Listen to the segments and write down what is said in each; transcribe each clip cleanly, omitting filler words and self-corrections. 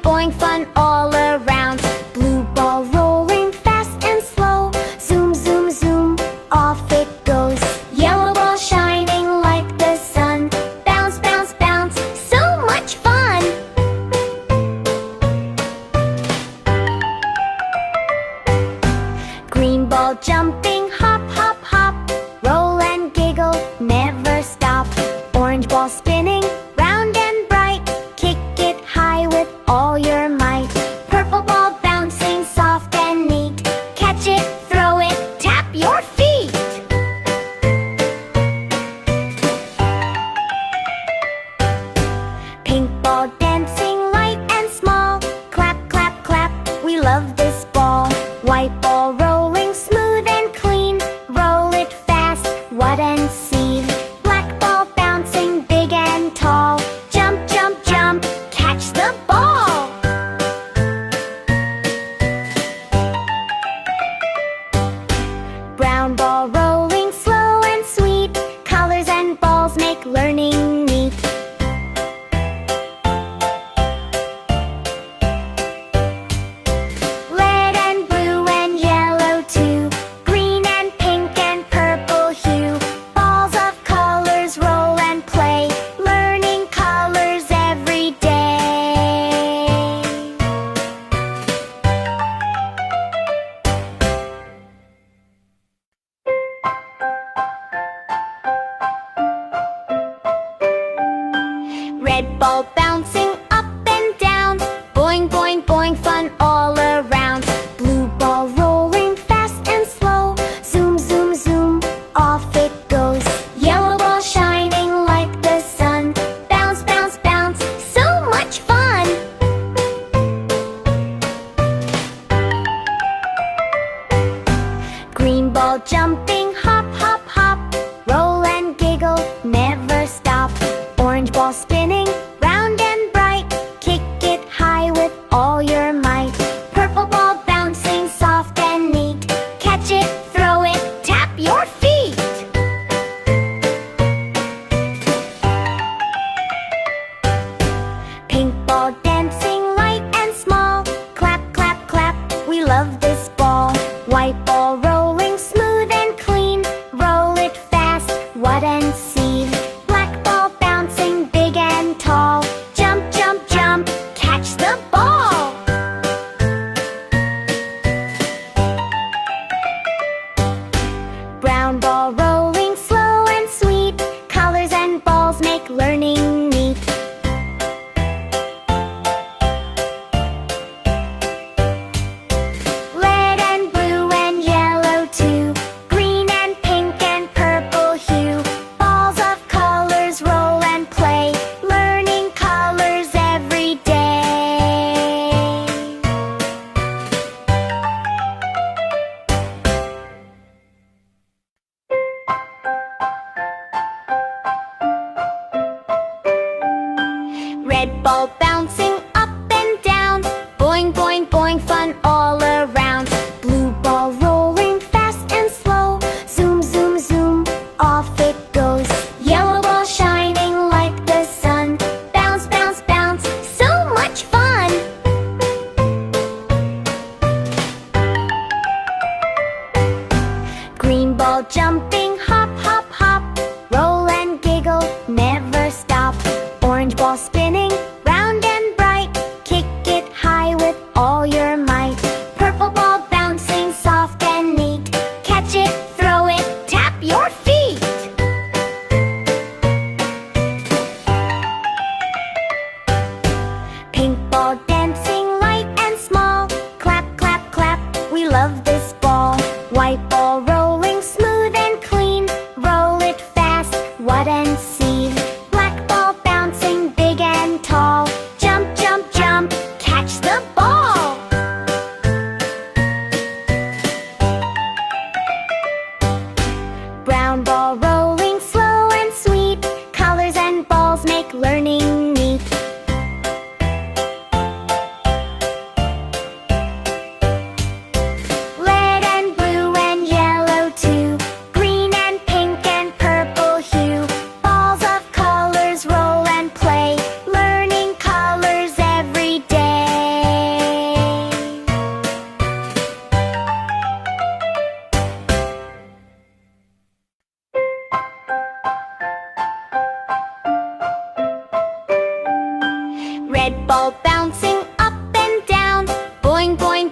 boing, fun all around. Blue ball rolling fast and slow. Zoom, zoom, zoom, off it goes. Yellow ball shining like the sun. Bounce, bounce, bounce, so much fun! Green ball jumping, hop, hop, hop. Roll and giggle, never stop. Orange ball spinning, round and bright. Kick it high with all your might. Purple ball bouncing, soft and neat. Catch it, throw it, tap your feet. Pink ball dancing, light and small. Clap, clap, clap, we love this ball. White ball rolling smooth and clean. Roll it fast, wad and see. Black ball bouncing big and tall. Jump, jump, jump, catch the ball. Brown ball rolling slow and sweet. Colors and balls make learning neat. Red and blue and yellow too. Green and pink and purple hue. Balls of colors roll and play. Learning colors every day. Red ball bouncing up and down. Boing, boing, boing, fun all around. Blue ball rolling fast and slow. Zoom, zoom, zoom, off it goes. Yellow ball shining like the sun. Bounce, bounce, bounce, so much fun! Green ball jumping, hop, hop, hop. Roll and giggle, never stop. Orange ball spinning, round and bright. Kick it high with all your might. Purple ball bouncing, soft and neat. Catch it, throw it, tap your feet. Pink ball dancing, light and small. Clap, clap, clap, we love this ball. White ball rolling smooth and clean. Roll it fast, wad and see. Black ball bouncing big and tall. Jump, jump, jump, catch the ball. Brown ball rolling slow and sweet. Colors and balls make learning neat. Red and blue and yellow too. Green and pink and purple hue. Balls of colors roll and play. Learning colors every day. Red ball bouncing up and down. Boing, boing, boing, fun all around. Blue ball rolling fast and slow. Zoom, zoom, zoom, off it goes. Yellow ball shining like the sun. Bounce, bounce, bounce, so much fun! Green ball jumping, hop, hop, hop. Roll and giggle, never stop. Orange ball spinning, round and bright. Kick it high with all your might. Purple ball bouncing, soft and neat. Catch it, throw it, tap your feet. Pink ball dancing, light and small. Clap, clap, clap, we love this ball. White ball rolling smooth and clean.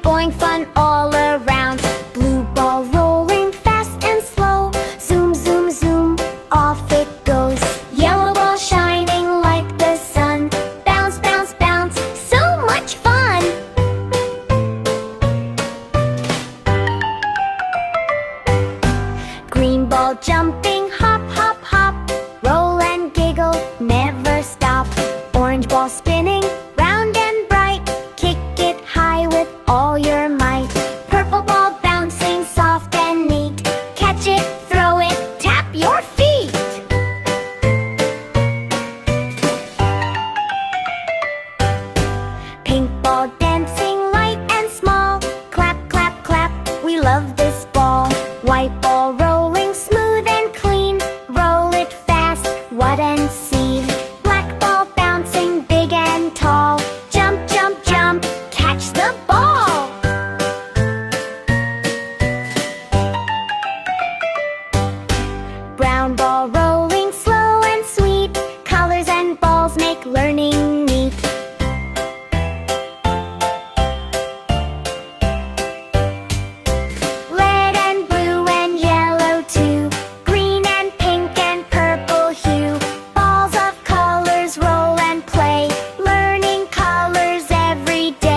going fun all around. Blue ball rolling fast and slow. Zoom, zoom, zoom, off it goes. Yellow ball shining like the sun. Bounce, bounce, bounce, so much fun! Green ball jumping, hop, hop, hop. Roll and giggle, never stop. Orange ball spinning, round and bright. Kick it high with all your might. Purple ball bouncing, soft and neat. Catch it, throw it, tap your feet. Pink ball dancing, light and small. Clap, clap, clap, we love this ball. White ball rolling smooth and clean. Roll it fast, what and see. Black ball bouncing big and tall. Jump, jump, jump, catch the ball. Brown ball rolling slow and sweet. Colors and balls make learning neat. Red and blue and yellow too. Green and pink and purple hue. Balls of colors roll and play. Learning colors every day.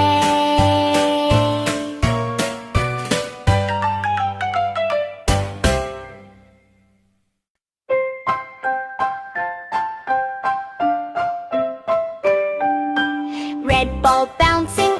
Red ball bouncing